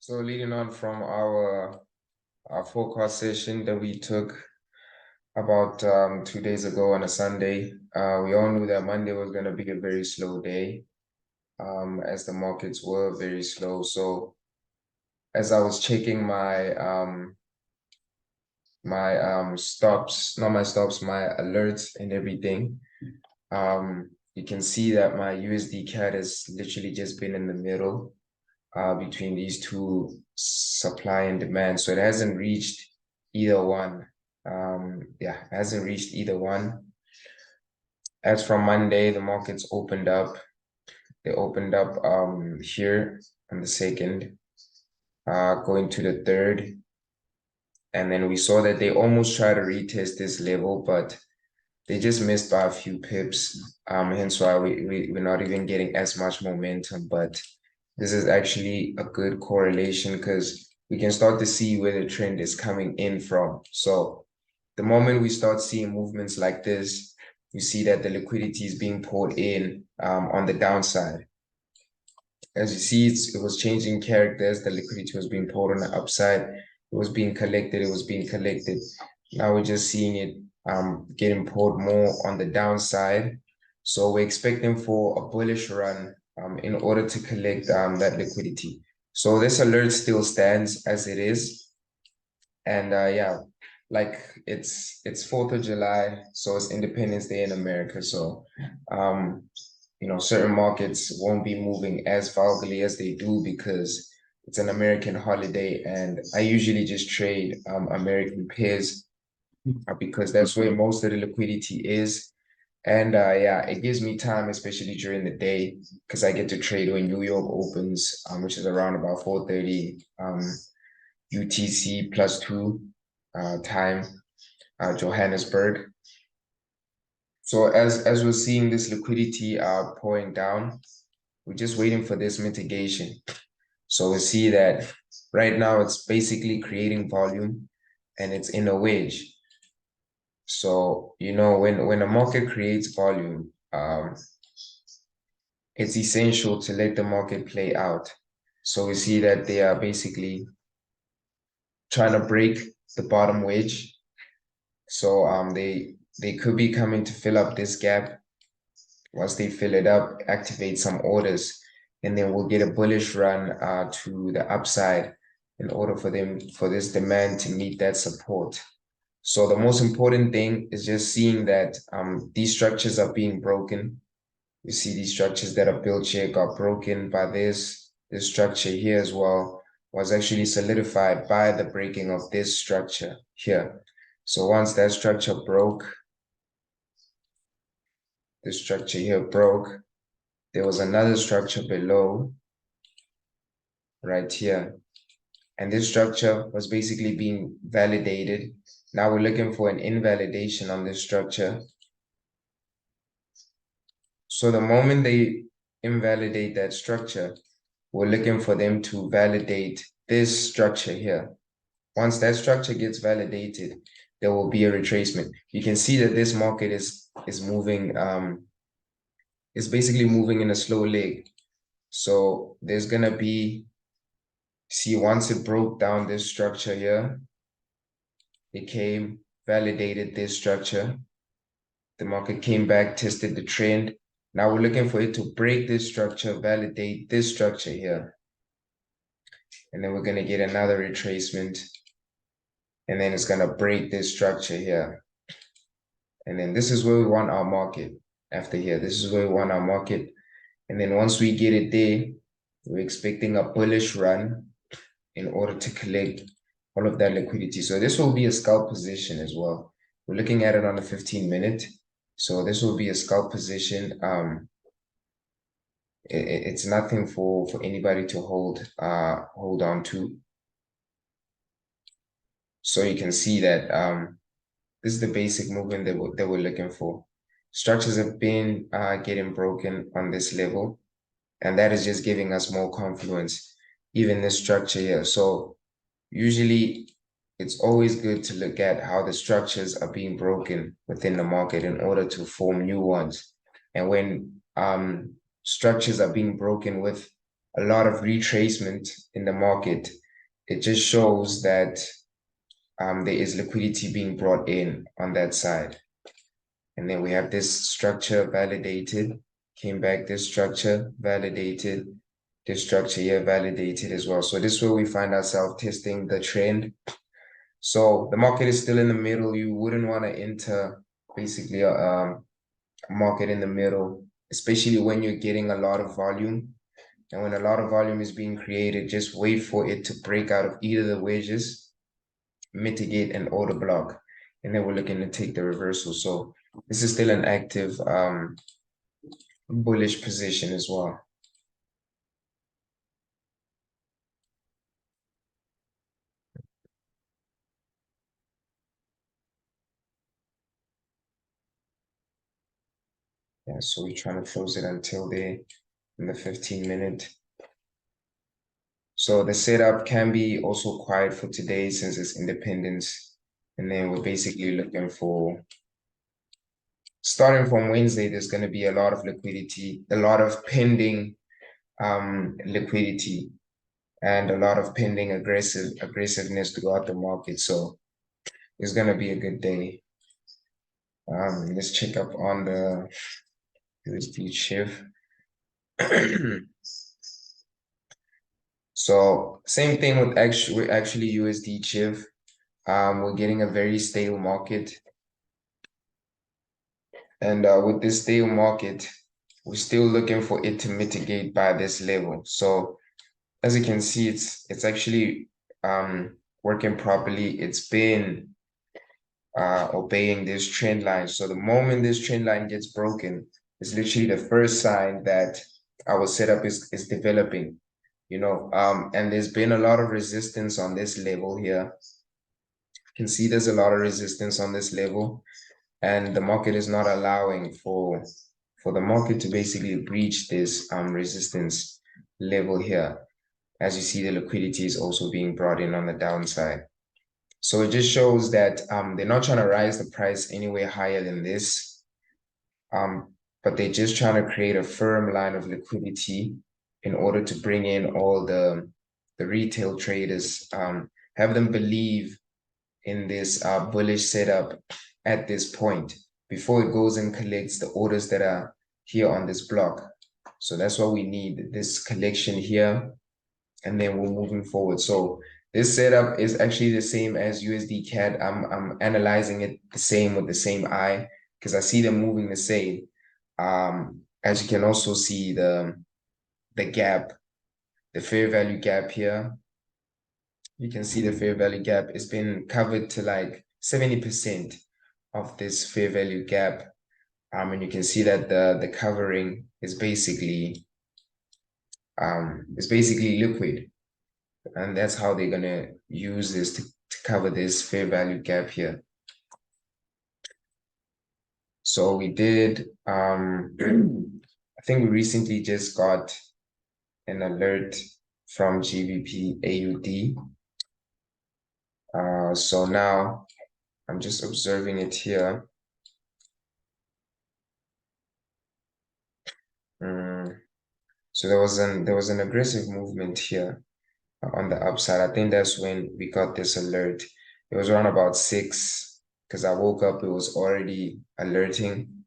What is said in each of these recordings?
So leading on from our forecast session that we took about 2 days ago on a Sunday, we all knew that Monday was going to be a very slow day, as the markets were very slow. So as I was checking my stops, not my stops, my alerts and everything, you can see that my USD CAD has literally just been in the middle between these two supply and demand. So it hasn't reached either one. Yeah, it hasn't reached either one. As from Monday, the markets opened up. They opened up here on the 2nd, going to the 3rd. And then we saw that they almost tried to retest this level, but they just missed by a few pips. Hence why we're not even getting as much momentum. But this is actually a good correlation because we can start to see where the trend is coming in from. So the moment we start seeing movements like this, you see that the liquidity is being poured in on the downside. As you see, it was changing characters. The liquidity was being poured on the upside. It was being collected. It was being collected. Now we're just seeing it getting poured more on the downside. So we're expecting for a bullish run in order to collect that liquidity. So this alert still stands as it is. And yeah, like it's 4th of July, so it's Independence Day in America. So certain markets won't be moving as vulgarly as they do because it's an American holiday, and I usually just trade American pairs because that's where most of the liquidity is. And yeah, it gives me time, especially during the day, because I get to trade when New York opens, which is around about 4:30 UTC +2 time, Johannesburg. So as we're seeing this liquidity pouring down, we're just waiting for this mitigation. So we see that right now it's basically creating volume and it's in a wedge. So, when a market creates volume, it's essential to let the market play out. So we see that they are basically trying to break the bottom wedge. So they could be coming to fill up this gap. Once they fill it up, activate some orders, and then we'll get a bullish run to the upside in order for this demand to meet that support. So the most important thing is just seeing that these structures are being broken. You see these structures that are built here got broken by this structure here as well, was actually solidified by the breaking of this structure here. So once that structure broke, this structure here broke, there was another structure below right here. And this structure was basically being validated. Now we're looking for an invalidation on this structure. So the moment they invalidate that structure, we're looking for them to validate this structure here. Once that structure gets validated, there will be a retracement. You can see that this market is moving, it's basically moving in a slow leg. So there's gonna be, see, once it broke down this structure here, it came, validated this structure. The market came back, tested the trend. Now we're looking for it to break this structure, validate this structure here. And then we're going to get another retracement. And then it's going to break this structure here. And then this is where we want our market after here. This is where we want our market. And then once we get it there, we're expecting a bullish run in order to collect all of that liquidity. So this will be a scalp position as well. We're looking at it on a 15-minute. So this will be a scalp position. It's nothing for anybody to hold on to. So you can see that this is the basic movement that we're looking for. Structures have been getting broken on this level, and that is just giving us more confluence, even this structure here. So usually it's always good to look at how the structures are being broken within the market in order to form new ones. And when structures are being broken with a lot of retracement in the market, it just shows that there is liquidity being brought in on that side. And then we have this structure validated, came back, this structure validated, this structure here validated as well. So this is where we find ourselves testing the trend. So the market is still in the middle. You wouldn't want to enter basically a market in the middle, especially when you're getting a lot of volume. And when a lot of volume is being created, just wait for it to break out of either the wedges, mitigate and order block. And then we're looking to take the reversal. So this is still an active bullish position as well. Yeah, so we're trying to close it until there in the 15-minute. So the setup can be also quiet for today since it's independence. And then we're basically looking for, starting from Wednesday, there's going to be a lot of liquidity, a lot of pending liquidity, and a lot of pending aggressiveness throughout the market. So it's going to be a good day. Let's check up on the USD shift. So same thing with actually USD chiv. We're getting a very stable market. And with this stable market, we're still looking for it to mitigate by this level. So as you can see, it's actually working properly. It's been obeying this trend line. So the moment this trend line gets broken, it's literally the first sign that our setup is developing, you know, and there's been a lot of resistance on this level here. You can see there's a lot of resistance on this level, and the market is not allowing for the market to basically breach this resistance level here. As you see, the liquidity is also being brought in on the downside. So it just shows that they're not trying to rise the price anywhere higher than this, but they're just trying to create a firm line of liquidity in order to bring in all the retail traders, have them believe in this bullish setup at this point before it goes and collects the orders that are here on this block. So that's what we need, this collection here, and then we're moving forward. So this setup is actually the same as USD CAD. I'm analyzing it the same with the same eye because I see them moving the same. As you can also see the gap, the fair value gap here. You can see the fair value gap has been covered to like 70% of this fair value gap. And you can see that the covering is basically liquid. And that's how they're gonna use this to cover this fair value gap here. So we did, I think we recently just got an alert from GBP AUD. So now I'm just observing it here. So there was an aggressive movement here on the upside. I think that's when we got this alert. It was around about 6 because I woke up, it was already alerting.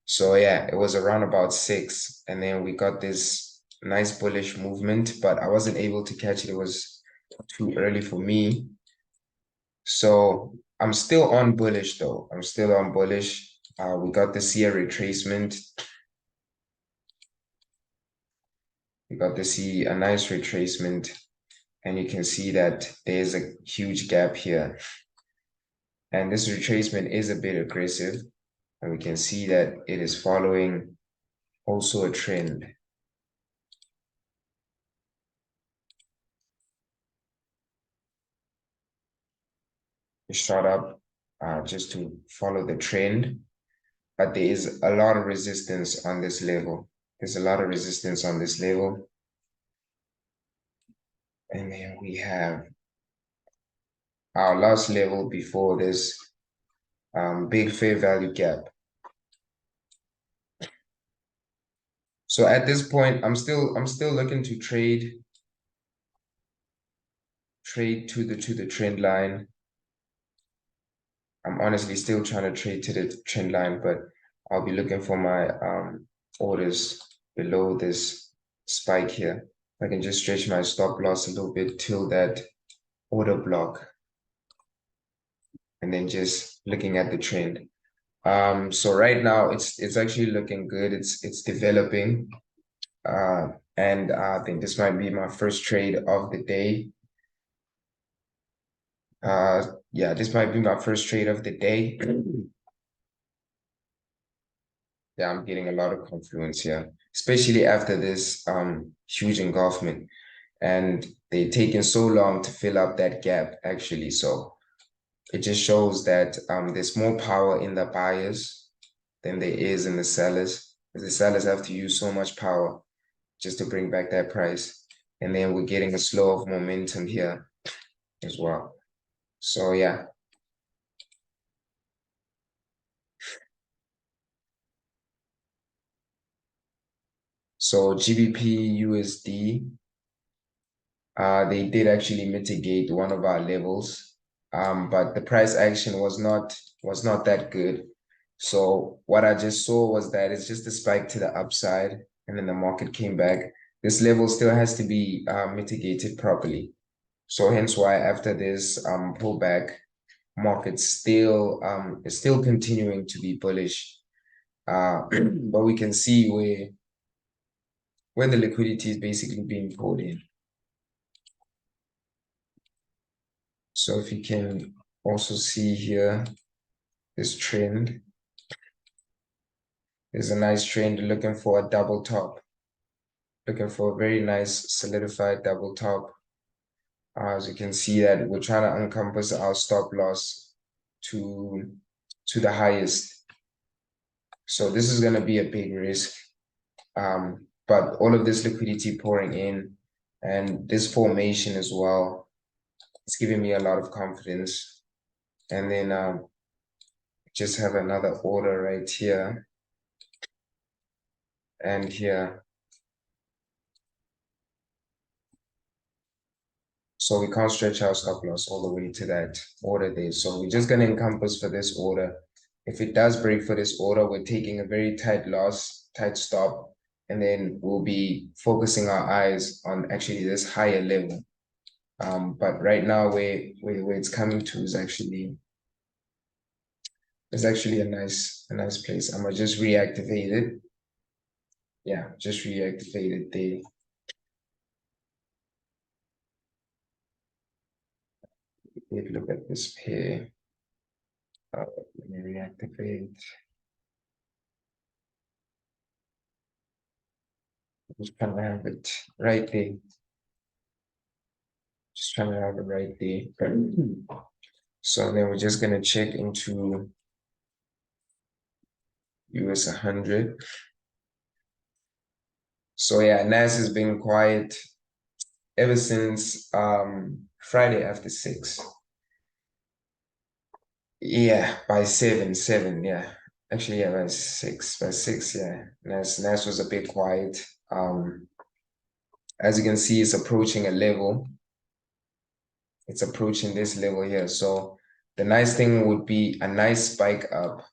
So yeah, it was around about 6, and then we got this nice bullish movement, but I wasn't able to catch it. It was too early for me. So I'm still on bullish though. I'm still on bullish. We got the CA retracement. We got to see a nice retracement, and you can see that there's a huge gap here. And this retracement is a bit aggressive, and we can see that it is following also a trend. It shot up just to follow the trend, but there is a lot of resistance on this level. There's a lot of resistance on this level. And then we have our last level before this big fair value gap. So at this point, I'm still looking to trade to the trend line. I'm honestly still trying to trade to the trend line, but I'll be looking for my orders below this spike here. I can just stretch my stop loss a little bit till that order block, and then just looking at the trend. So right now it's actually looking good. It's developing. And I think this might be my first trade of the day. Yeah, this might be my first trade of the day. Yeah, I'm getting a lot of confluence here, especially after this huge engulfment. And they're taking so long to fill up that gap, actually. So it just shows that there's more power in the buyers than there is in the sellers. Because the sellers have to use so much power just to bring back that price. And then we're getting a slow of momentum here as well. So yeah. So GBP USD, they did actually mitigate one of our levels, but the price action was not that good. So what I just saw was that it's just a spike to the upside, and then the market came back. This level still has to be mitigated properly. So hence why after this pullback, market still is still continuing to be bullish. But we can see where the liquidity is basically being pulled in. So if you can also see here, this trend, there's a nice trend looking for a double top, looking for a very nice solidified double top. As you can see that we're trying to encompass our stop loss to the highest. So this is going to be a big risk. But all of this liquidity pouring in and this formation as well, it's giving me a lot of confidence. And then just have another order right here and here. So we can't stretch our stop loss all the way to that order there. So we're just going to encompass for this order. If it does break for this order, we're taking a very tight loss, tight stop, and then we'll be focusing our eyes on actually this higher level. But right now, where it's coming to is actually a nice place. I'm gonna just reactivate it. Yeah, just reactivate it there. Look at this pair. Let me reactivate. Just trying to have it right there. Just trying to have it right there. So then we're just gonna check into US 100. So yeah, NAS has been quiet ever since Friday after 6. Yeah, by 7, yeah. Actually, yeah, by six, yeah. NAS was a bit quiet. As you can see, it's approaching a level. It's approaching this level here. So the nice thing would be a nice spike up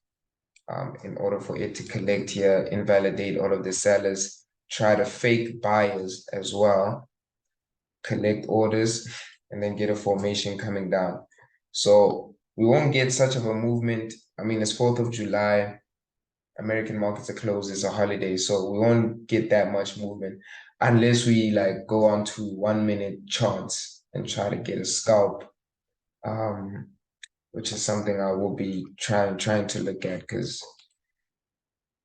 in order for it to collect here, invalidate all of the sellers, try to fake buyers as well, collect orders, and then get a formation coming down. So we won't get such of a movement. I mean, it's 4th of July. American markets are closed. It's a holiday. So we won't get that much movement unless we like go on to 1 minute charts and try to get a scalp, which is something I will be trying to look at because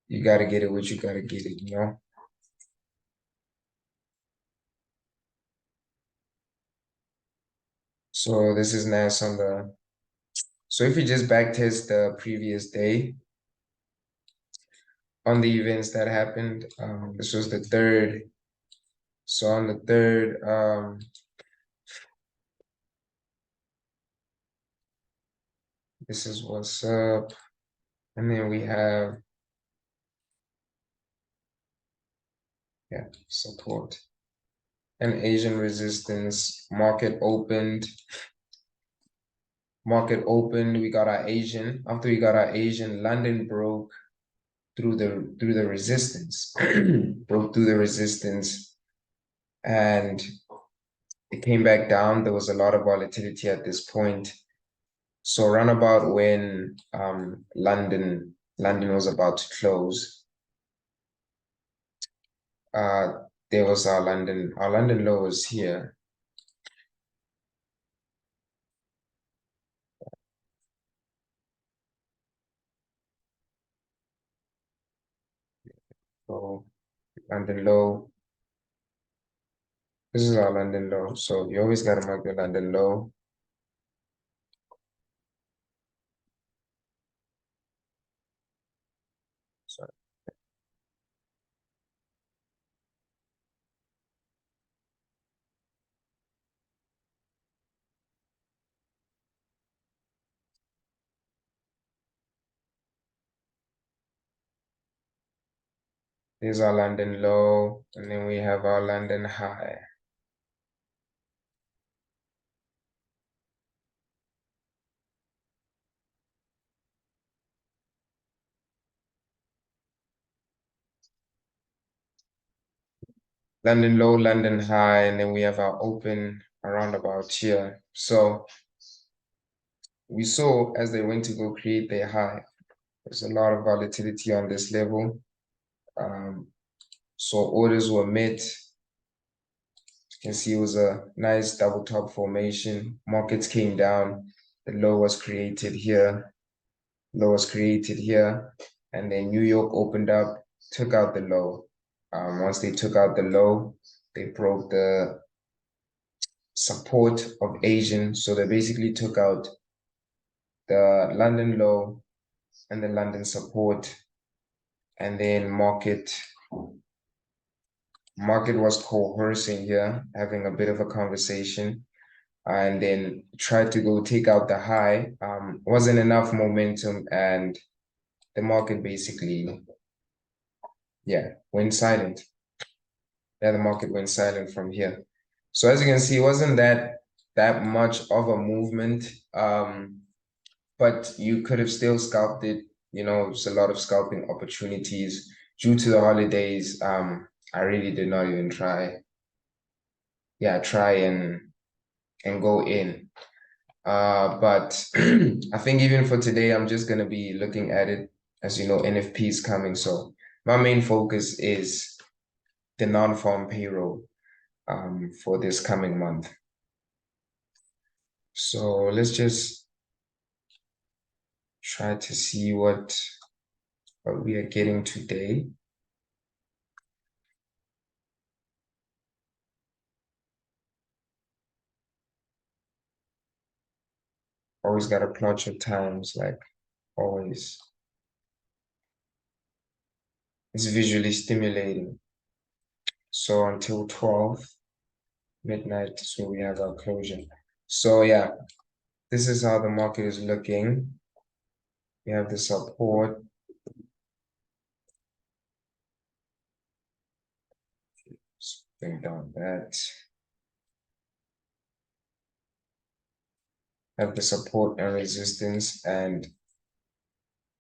you got to get it what you got to get it, you know? So this is nice on the, so if you just backtest the previous day on the events that happened, this was the third. So on the third, this is what's up. And then we have Yeah, support and Asian resistance. Market opened. We got our Asian. After we got our Asian, London broke through the resistance, broke through the resistance, and it came back down. There was a lot of volatility at this point. So around about when London was about to close, uh, there was our London low was here. So London low. This is our London low. So you always got to mark the London low. So here's our London low, and then we have our London high. London low, London high, and then we have our open around about here. So we saw as they went to go create their high, there's a lot of volatility on this level. So orders were met. You can see it was a nice double top formation. Markets came down. The low was created here. Low was created here. And then New York opened up, took out the low. Once they took out the low, they broke the support of Asian. So they basically took out the London low and the London support. And then market was coercing here, having a bit of a conversation, and then tried to go take out the high. Wasn't enough momentum, and the market basically, yeah, went silent. Yeah, the market went silent from here. So as you can see, it wasn't that much of a movement, but you could have still scalped it. It's a lot of scalping opportunities due to the holidays. I really did not even try. Yeah, try and go in. But I think even for today, I'm just gonna be looking at it as NFP is coming. So my main focus is the non-farm payroll for this coming month. So let's just try to see what we are getting today. Always gotta plot your times, like always. It's visually stimulating. So until 12 midnight, so we have our closure. So yeah, this is how the market is looking. We have the support. Let's bring down that. Have the support and resistance, and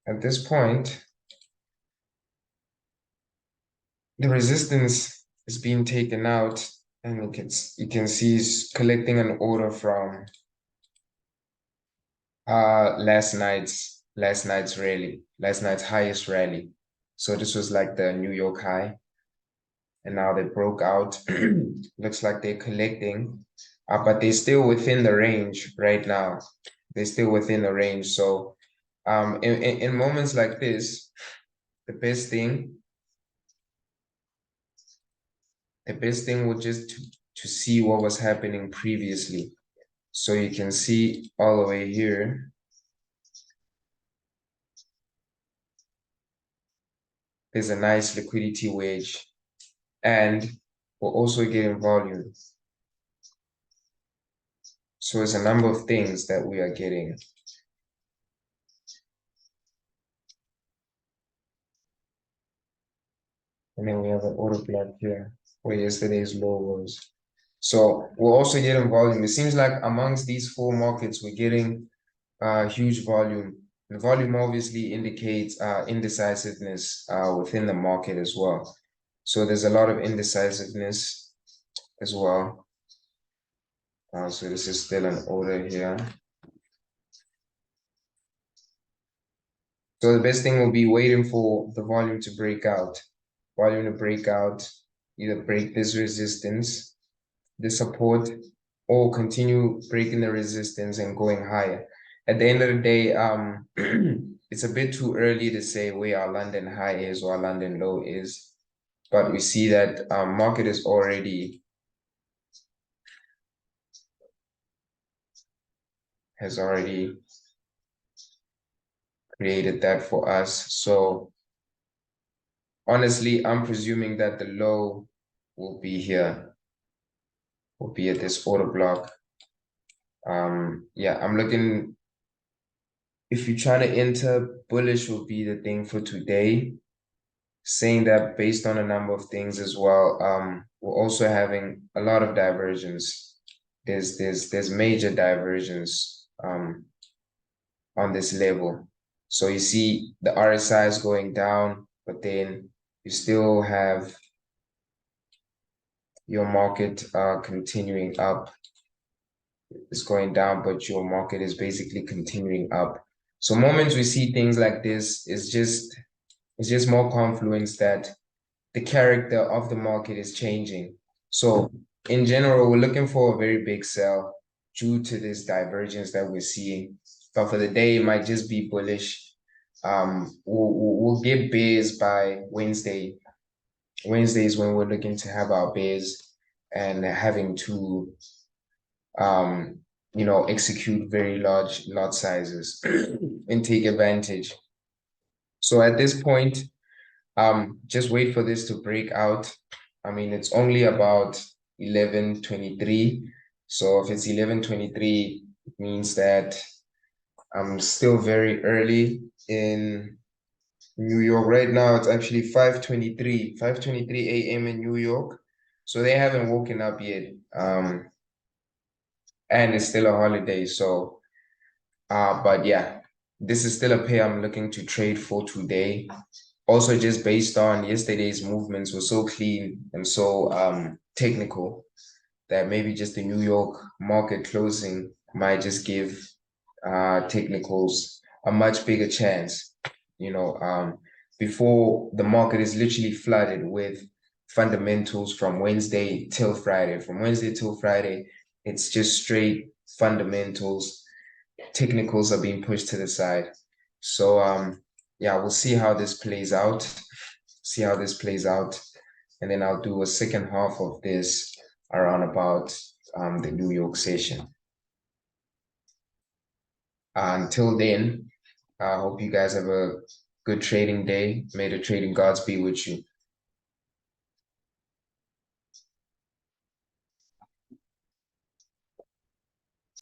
at this point, the resistance is being taken out, and you can see it's collecting an order from last night's rally, last night's highest rally. So this was like the New York high, and now they broke out. Looks like they're collecting, but they're still within the range right now. They're still within the range. So in moments like this, the best thing would just to see what was happening previously. So you can see all the way here. There's a nice liquidity wedge, and we're also getting volume. So it's a number of things that we are getting. And then we have an order block here where yesterday's low was. So we're also getting volume. It seems like amongst these four markets, we're getting huge volume. The volume obviously indicates indecisiveness within the market as well. So there's a lot of indecisiveness as well. So this is still an order here. So the best thing will be waiting for the volume to break out. Volume to break out, either break this resistance, the support, or continue breaking the resistance and going higher. At the end of the day, it's a bit too early to say where our London high is or our London low is, but we see that market is already has already created that for us. So honestly, I'm presuming that the low will be here, will be at this order block. Yeah, I'm looking, if you're trying to enter, bullish will be the thing for today. Saying that based on a number of things as well, we're also having a lot of divergence. There's major divergence on this level. So you see the RSI is going down, but then you still have your market continuing up. It's going down, but your market is basically continuing up. So moments we see things like this, it's just more confluence that the character of the market is changing. So in general, we're looking for a very big sell due to this divergence that we're seeing. But for the day, it might just be bullish. We'll get bears by Wednesday. Wednesday is when we're looking to have our bears and having to execute very large lot sizes and take advantage. So at this point, just wait for this to break out. I mean, it's only about 11:23. So if it's 11:23, it means that I'm still very early in New York. Right now, it's actually 5:23 a.m. in New York. So they haven't woken up yet. And it's still a holiday. So, but yeah, this is still a pair I'm looking to trade for today. Also, just based on yesterday's movements were so clean and so technical that maybe just the New York market closing might just give technicals a much bigger chance. Before the market is literally flooded with fundamentals from Wednesday till Friday. From Wednesday till Friday, it's just straight fundamentals. Technicals are being pushed to the side. So yeah, we'll see how this plays out. See how this plays out. And then I'll do a second half of this around about the New York session. Until then, I hope you guys have a good trading day. May the trading gods be with you.